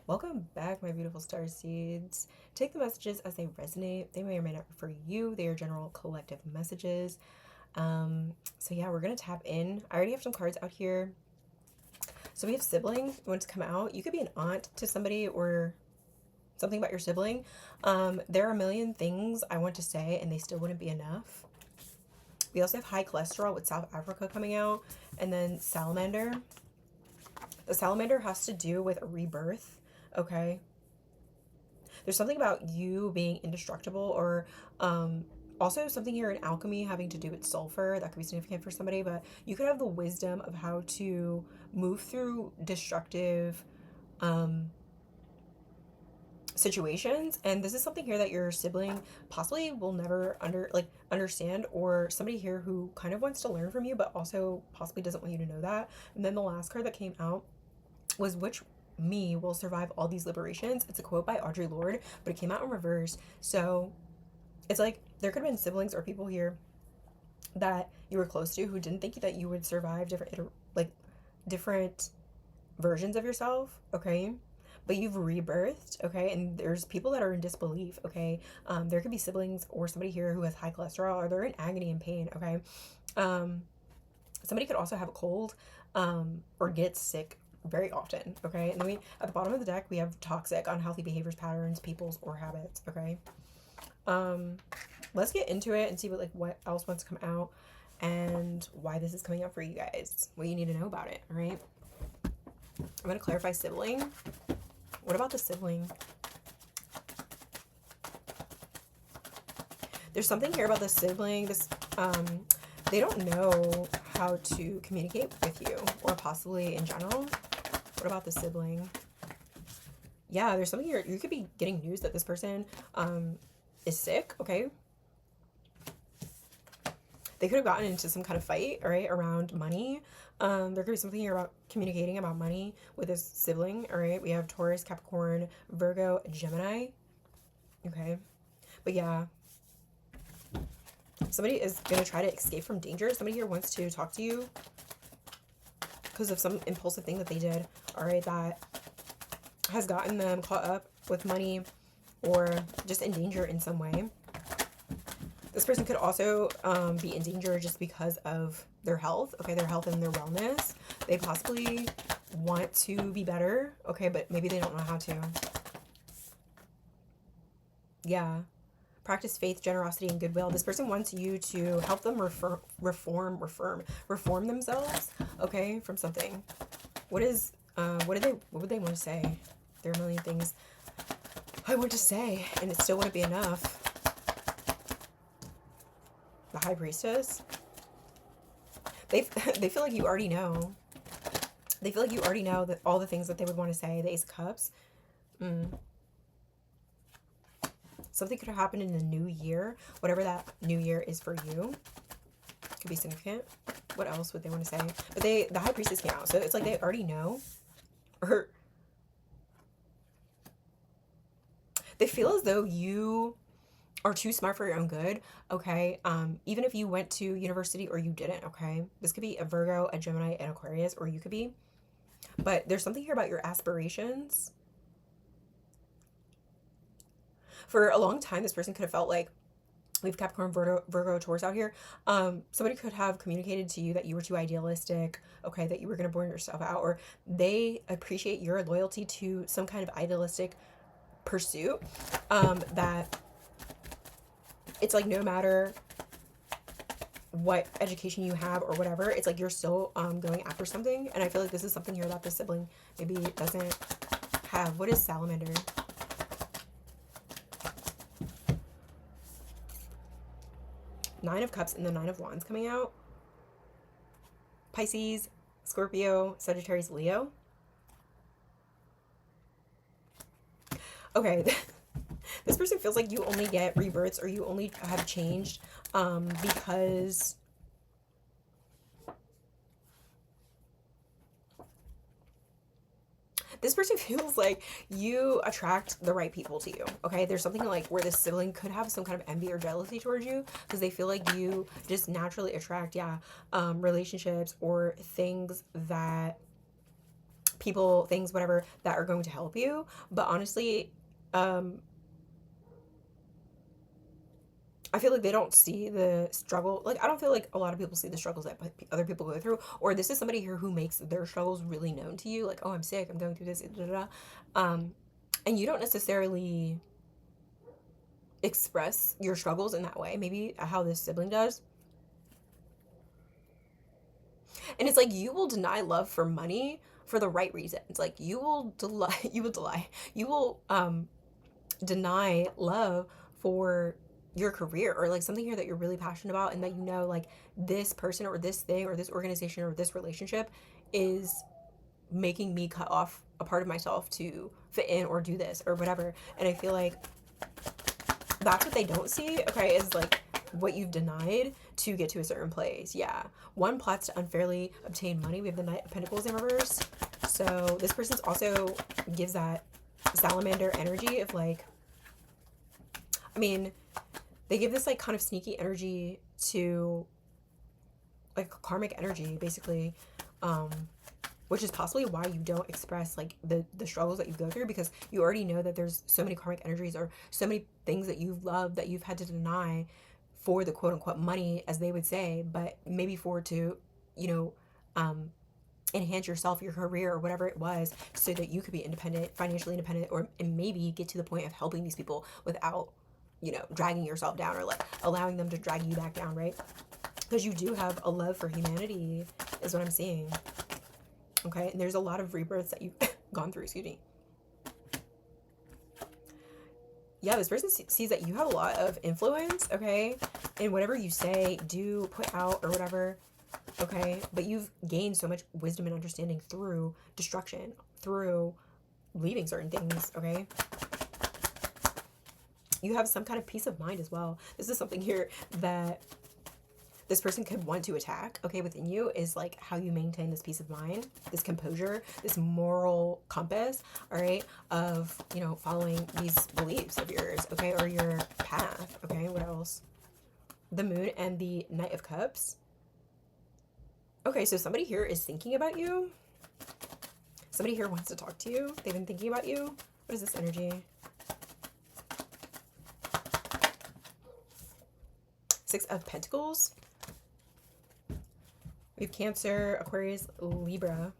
Welcome back, my beautiful star seeds. Take the messages as they resonate. They may or may not refer to you. They are general collective messages. So yeah, we're gonna tap in. I already have some cards out here. So we have sibling. Want to come out? You could be an aunt to somebody or something about your sibling. There are a million things I want to say, and they still wouldn't be enough. We also have high cholesterol with South Africa coming out, and then salamander. The salamander has to do with a rebirth. Okay, there's something about you being indestructible, or also something here in alchemy having to do with sulfur that could be significant for somebody, but you could have the wisdom of how to move through destructive um, situations, and this is something here that your sibling possibly will never understand, or somebody here who kind of wants to learn from you but also possibly doesn't want you to know that. And then the last card that came out was which me will survive all these liberations. It's a quote by Audre Lorde, but it came out in reverse. So it's like there could have been siblings or people here that you were close to who didn't think that you would survive different versions of yourself, okay? But you've rebirthed, okay? And there's people that are in disbelief, okay? There could be siblings or somebody here who has high cholesterol, or they're in agony and pain, okay? Um, Somebody could also have a cold, or get sick very often, okay? And then we, at the bottom of the deck, we have toxic, unhealthy behaviors, patterns, peoples, or habits, okay? Um, let's get into it and see what else wants to come out and why this is coming up for you guys. What you need to know about it, all right? I'm going to clarify sibling. What about the sibling? There's something here about the sibling. They don't know how to communicate with you, or possibly in general. What about the sibling? Yeah, there's something here. You could be getting news that this person is sick, okay? They could have gotten into some kind of fight, all right, around money. There could be something here about communicating about money with this sibling, all right? We have Taurus, Capricorn, Virgo, Gemini, okay? But yeah, somebody is going to try to escape from danger. Somebody here wants to talk to you because of some impulsive thing that they did, all right, that has gotten them caught up with money or just in danger in some way. This person could also be in danger just because of their health, okay, their health and their wellness. They possibly want to be better, okay, but maybe they don't know how to. Yeah. Practice faith, generosity, and goodwill. This person wants you to help them reform themselves, okay, from something. What would they want to say? There are a million things I want to say, and it still wouldn't be enough. The High Priestess. They feel like you already know. They feel like you already know that all the things that they would want to say. The Ace of Cups. Something could have happened in the new year, whatever that new year is for you. Could be significant. What else would they want to say? But the High Priestess came out, so it's like they already know, or they feel as though you are too smart for your own good, okay? Even if you went to university or you didn't, okay? This could be a Virgo, a Gemini, an Aquarius, or you could be. But there's something here about your aspirations. For a long time, this person could have felt like, we have Capricorn, Virgo, Taurus out here. Somebody could have communicated to you that you were too idealistic, okay, that you were going to burn yourself out, or they appreciate your loyalty to some kind of idealistic pursuit, that it's like no matter what education you have or whatever, it's like you're still going after something. And I feel like this is something here that the sibling maybe doesn't have. What is salamander? Nine of Cups and the Nine of Wands coming out. Pisces, Scorpio, Sagittarius, Leo. Okay, this person feels like you only get rebirths, or you only have changed because this person feels like you attract the right people to you, okay? There's something like where this sibling could have some kind of envy or jealousy towards you because they feel like you just naturally attract, relationships or things that people, things, whatever, that are going to help you. But honestly, I feel like they don't see the struggle. Like, I don't feel like a lot of people see the struggles that other people go through. Or this is somebody here who makes their struggles really known to you. Like, oh, I'm sick, I'm going through this, da, da, da. And you don't necessarily express your struggles in that way. Maybe how this sibling does. And it's like you will deny love for money for the right reasons. Like you will deny love for your career, or like something here that you're really passionate about, and that you know, like, this person or this thing or this organization or this relationship is making me cut off a part of myself to fit in or do this or whatever. And I feel like that's what they don't see, okay, is like what you've denied to get to a certain place. Yeah. One plots to unfairly obtain money. We have the Knight of Pentacles in reverse. So this person's also gives that salamander energy of like, I mean, they give this like kind of sneaky energy to like karmic energy, basically, which is possibly why you don't express like the struggles that you go through, because you already know that there's so many karmic energies or so many things that you've loved that you've had to deny for the quote unquote money, as they would say, but maybe for to, you know, enhance yourself, your career, or whatever it was, so that you could be independent, financially independent, or and maybe get to the point of helping these people without, you know, dragging yourself down, or like allowing them to drag you back down, right? Because you do have a love for humanity, is what I'm seeing. Okay, and there's a lot of rebirths that you've gone through, excuse me. Yeah, this person sees that you have a lot of influence, okay? And whatever you say, do, put out, or whatever, okay? But you've gained so much wisdom and understanding through destruction, through leaving certain things, okay? You have some kind of peace of mind as well. This is something here that this person could want to attack, okay, within you, is like how you maintain this peace of mind, this composure, this moral compass, all right, of, you know, following these beliefs of yours, okay, or your path, okay. What else? The Moon and the Knight of Cups. Okay, so somebody here is thinking about you. Somebody here wants to talk to you. They've been thinking about you. What is this energy? Six of Pentacles. We have Cancer, Aquarius, Libra.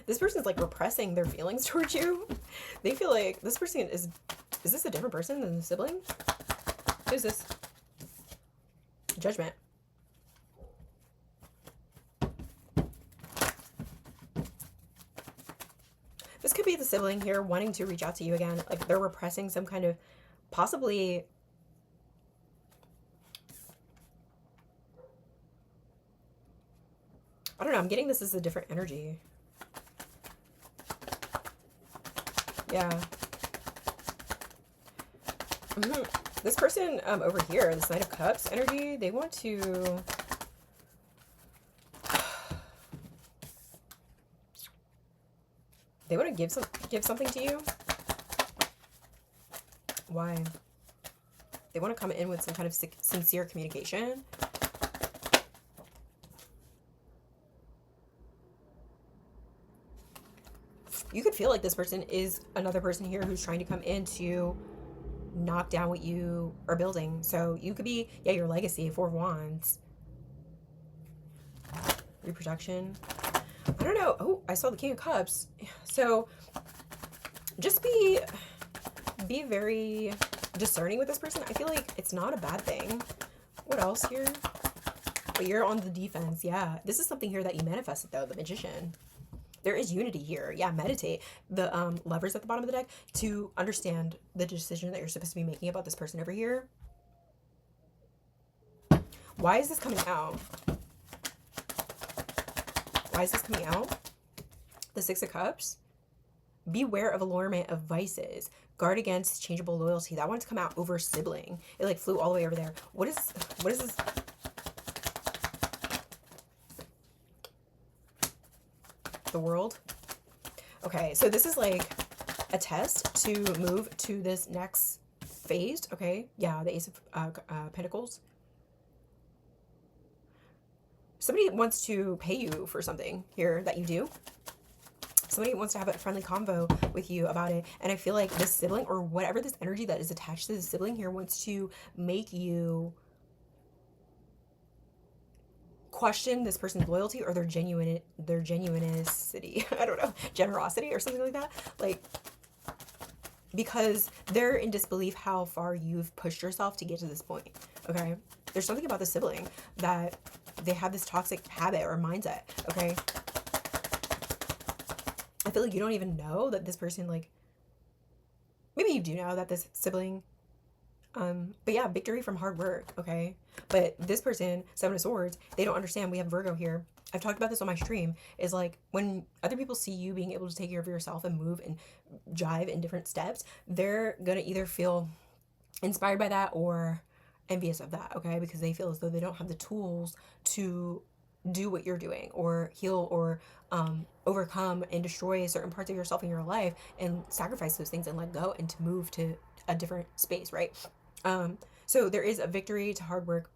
This person's like repressing their feelings towards you. They feel like this person is this a different person than the sibling? Who's this? Judgment. This could be the sibling here wanting to reach out to you again. Like they're repressing some kind of, possibly, I don't know, I'm getting this as a different energy. Yeah. This person over here, this Knight of Cups energy, they want to... They want to give something to you. Why? They want to come in with some kind of sincere communication. You could feel like this person is another person here who's trying to come in to knock down what you are building. So you could be, yeah, your legacy, Four of Wands. Reproduction. I don't know. Oh, I saw the King of Cups. So just be very discerning with this person. I feel like it's not a bad thing. What else here? But you're on the defense. Yeah. This is something here that you manifested, though. The Magician. There is unity here. Yeah, meditate. The Lovers at the bottom of the deck, to understand the decision that you're supposed to be making about this person over here. Why is this coming out? Why is this coming out? The Six of Cups. Beware of allurement of vices. Guard against changeable loyalty. That one's come out over sibling. It like flew all the way over there. What is this? The World. Okay, so this is like a test to move to this next phase. Okay, yeah, the Ace of Pentacles. somebody wants to pay you for something here that you do. Somebody wants to have a friendly convo with you about it. And I feel like this sibling, or whatever this energy that is attached to the sibling here, wants to make you question this person's loyalty or their genuinity. I don't know, generosity or something like that. Like, because they're in disbelief how far you've pushed yourself to get to this point. Okay, there's something about the sibling that they have this toxic habit or mindset. Okay, I feel like you don't even know that this person, like, maybe you do know that this sibling, but yeah, victory from hard work. Okay, but this person, Seven of Swords, they don't understand. We have Virgo here. I've talked about this on my stream, is like when other people see you being able to take care of yourself and move and jive in different steps, they're gonna either feel inspired by that or envious of that. Okay, because they feel as though they don't have the tools to do what you're doing, or heal, or overcome and destroy certain parts of yourself in your life, and sacrifice those things and let go, and to move to a different space, right? So there is a victory to hard work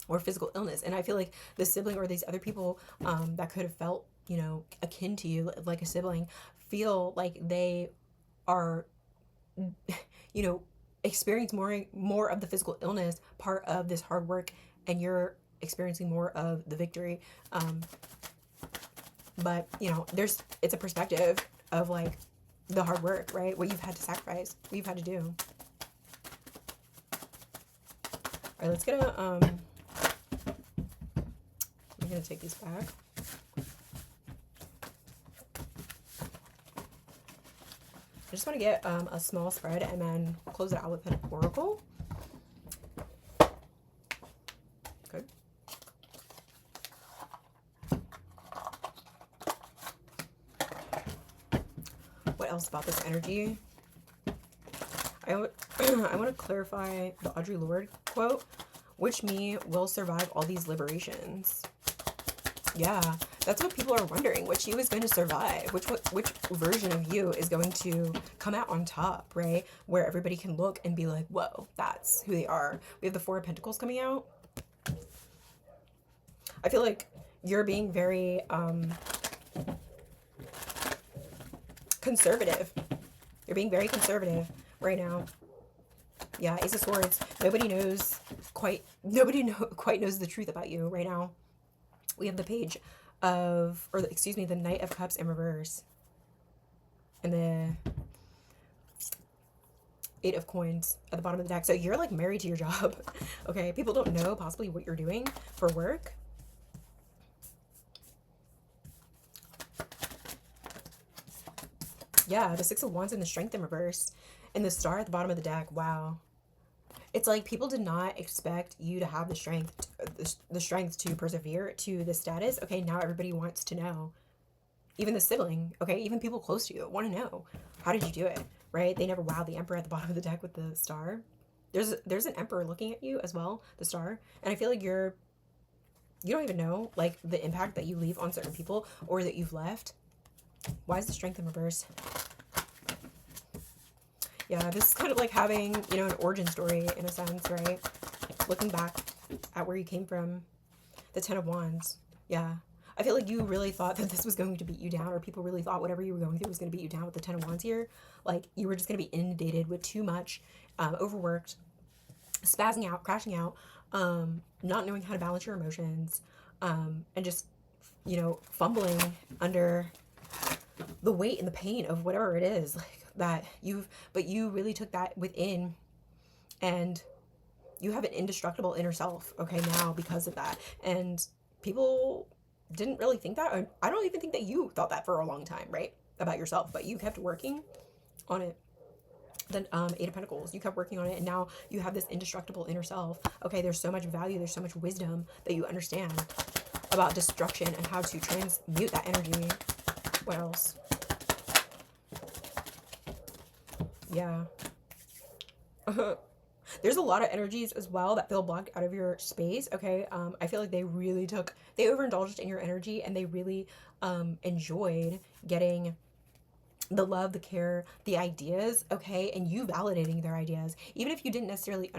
or physical illness. And I feel like the sibling or these other people that could have felt, you know, akin to you, like a sibling, feel like they are, you know, experience more of the physical illness part of this hard work, and you're experiencing more of the victory. But you know, it's a perspective of like the hard work, right? What you've had to sacrifice, what you've had to do. All right, let's get a I'm gonna take these back. I just want to get a small spread and then close it out with an oracle. Good. What else about this energy? I want to clarify the Audre Lorde quote, which me will survive all these liberations. Yeah, that's what people are wondering. Which you is going to survive? Which version of you is going to come out on top, right? Where everybody can look and be like, whoa, that's who they are. We have the Four of Pentacles coming out. I feel like you're being very conservative. You're being very conservative right now. Yeah, Ace of Swords. Nobody quite knows the truth about you right now. We have the Page of, the Knight of Cups in reverse. And the Eight of Coins at the bottom of the deck. So you're like married to your job. Okay, people don't know possibly what you're doing for work. Yeah, the Six of Wands and the Strength in reverse. And the Star at the bottom of the deck. Wow. It's like people did not expect you to have the strength to persevere to this status. Okay, now everybody wants to know. Even the sibling, okay, even people close to you want to know. How did you do it, right? They never wowed the Emperor at the bottom of the deck with the Star. There's an Emperor looking at you as well, the Star. And I feel like you don't even know, like, the impact that you leave on certain people or that you've left. Why is the Strength in reverse? Yeah, this is kind of like having, you know, an origin story in a sense, right? Looking back at where you came from. The Ten of Wands. Yeah. I feel like you really thought that this was going to beat you down, or people really thought whatever you were going through was going to beat you down with the Ten of Wands here. Like, you were just going to be inundated with too much, overworked, spazzing out, crashing out, not knowing how to balance your emotions, and just, you know, fumbling under the weight and the pain of whatever it is, like, but you really took that within, and you have an indestructible inner self, okay, now because of that. And people didn't really think that. I don't even think that you thought that for a long time, right, about yourself, but you kept working on it. Then Eight of Pentacles, you kept working on it, and now you have this indestructible inner self. Okay, there's so much value, there's so much wisdom that you understand about destruction and how to transmute that energy. What else? Yeah. There's a lot of energies as well that feel blocked out of your space, okay? I feel like they overindulged in your energy, and they really enjoyed getting the love, the care, the ideas, okay? And you validating their ideas, even if you didn't necessarily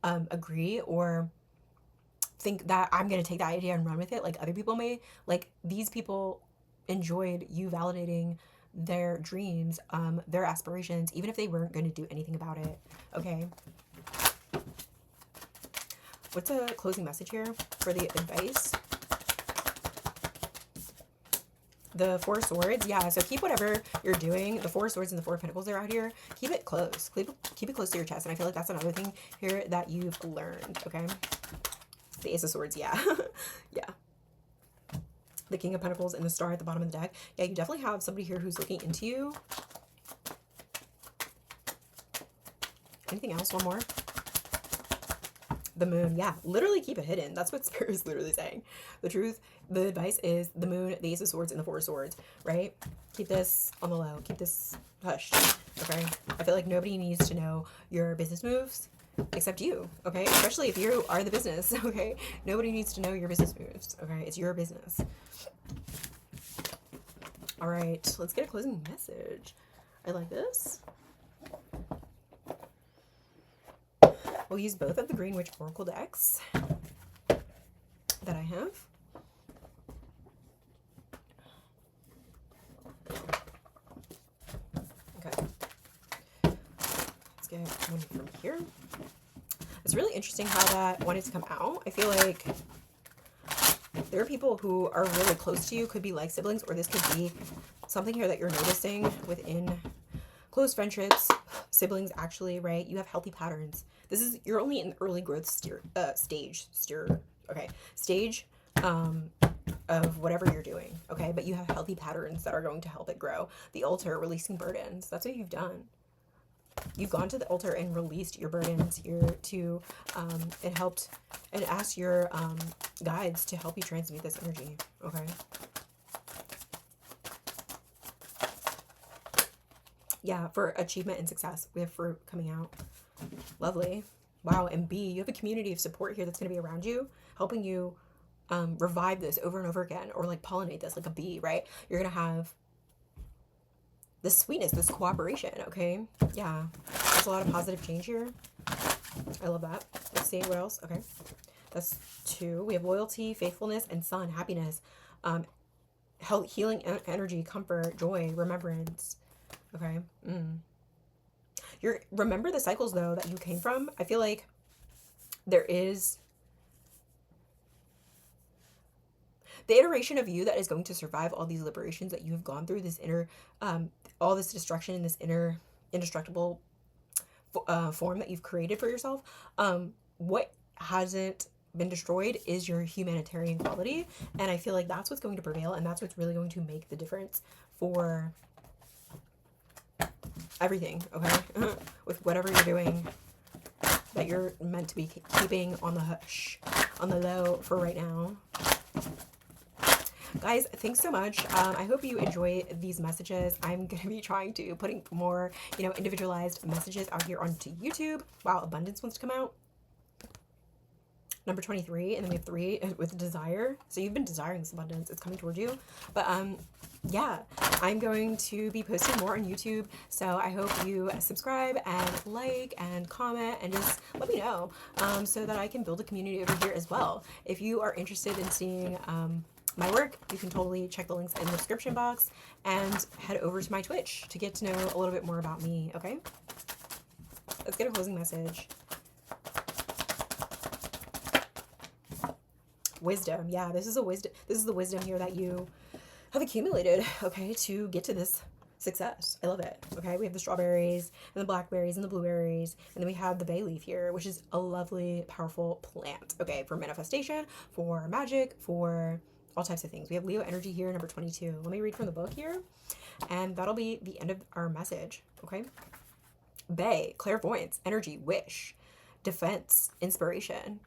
agree or think that I'm going to take that idea and run with it like other people may. Like, these people enjoyed you validating their dreams, their aspirations, even if they weren't going to do anything about it. Okay. What's a closing message here for the advice? The Four Swords. Yeah, so keep whatever you're doing. The Four Swords and the Four of Pentacles are out here. Keep it close. Keep it close to your chest. And I feel like that's another thing here that you've learned, okay? The Ace of Swords, yeah. Yeah. The King of Pentacles and the Star at the bottom of the deck. Yeah, you definitely have somebody here who's looking into you. Anything else? One more. The Moon. Yeah, literally keep it hidden. That's what Spirit is literally saying. The truth, the advice is the Moon, the Ace of Swords, and the Four of Swords, right? Keep this on the low. Keep this hushed, okay? I feel like nobody needs to know your business moves except you, okay? Especially if you are the business, okay? Nobody needs to know your business moves, okay? It's your business. All right, let's get a closing message. I like this. We'll use both of the Green Witch Oracle decks that I have. Okay. Let's get one from here. It's really interesting how that wanted to come out. I feel like there are people who are really close to you, could be like siblings, or this could be something here that you're noticing within close friendships, siblings actually, right? You have healthy patterns. This is, you're only in early growth stage of whatever you're doing, okay? But you have healthy patterns that are going to help it grow. The altar, releasing burdens. That's what you've done. You've gone to the altar and released your burdens here to, it helped, and asked your guides to help you transmute this energy, okay? Yeah, for achievement and success. We have fruit coming out. Lovely. Wow, and B, you have a community of support here that's going to be around you, helping you revive this over and over again, or like pollinate this like a bee, right? You're going to have this sweetness, this cooperation, okay? Yeah, there's a lot of positive change here. I love that. Let's see, what else? Okay, that's 2. We have loyalty, faithfulness, and sun, happiness, health, healing energy, comfort, joy, remembrance. Okay. Remember the cycles though that you came from. I feel like there is the iteration of you that is going to survive all these liberations that you have gone through, this inner, all this destruction in this inner indestructible form that you've created for yourself. What hasn't been destroyed is your humanitarian quality, and I feel like that's what's going to prevail, and that's what's really going to make the difference for everything, okay? With whatever you're doing that you're meant to be keeping on the hush, on the low for right now. Guys, thanks so much. I hope you enjoy these messages. I'm going to be trying to putting more, individualized messages out here onto YouTube. Wow, abundance wants to come out. Number 23, and then we have 3 with desire. So you've been desiring this abundance. It's coming towards you. But yeah, I'm going to be posting more on YouTube. So I hope you subscribe and like and comment and just let me know so that I can build a community over here as well. If you are interested in seeing my work, you can totally check the links in the description box and head over to my Twitch to get to know a little bit more about me, okay? Let's get a closing message. Wisdom. Yeah, this is the wisdom here that you have accumulated, okay, to get to this success. I love it. Okay, we have the strawberries and the blackberries and the blueberries, and then we have the bay leaf here, which is a lovely, powerful plant, okay, for manifestation, for magic, for all types of things. We have Leo energy here, number 22. Let me read from the book here, and that'll be the end of our message, okay? Bay, clairvoyance, energy, wish, defense, inspiration.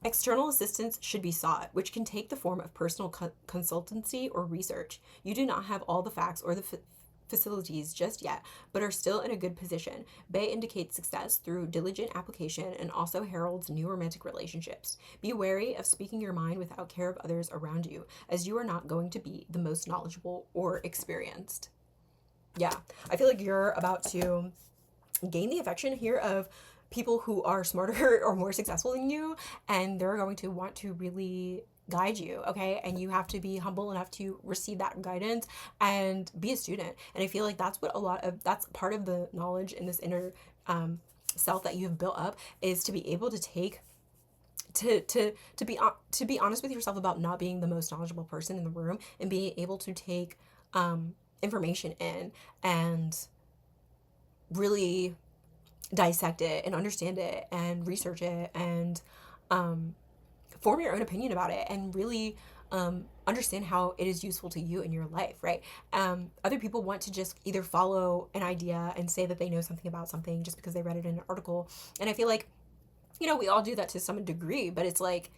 External assistance should be sought, which can take the form of personal consultancy or research. You do not have all the facts or the facilities just yet, but are still in a good position. Bay indicates success through diligent application and also heralds new romantic relationships. Be wary of speaking your mind without care of others around you, as you are not going to be the most knowledgeable or experienced. Yeah, I feel like you're about to gain the affection here of people who are smarter or more successful than you, and they're going to want to really guide you, okay? And you have to be humble enough to receive that guidance and be a student. And I feel like that's what a lot of that's part of the knowledge in this inner self that you've built up, is to be able to take to be honest with yourself about not being the most knowledgeable person in the room, and being able to take information in and really dissect it and understand it and research it and um, form your own opinion about it, and really understand how it is useful to you in your life, right? Other people want to just either follow an idea and say that they know something about something just because they read it in an article. And I feel like, we all do that to some degree, but it's like,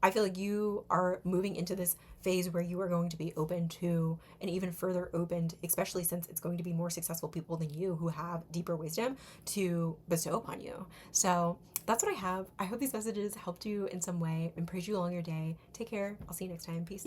I feel like you are moving into this phase where you are going to be open to, and even further opened, especially since it's going to be more successful people than you who have deeper wisdom to bestow upon you. So that's what I have. I hope these messages helped you in some way and praise you along your day. Take care. I'll see you next time. Peace.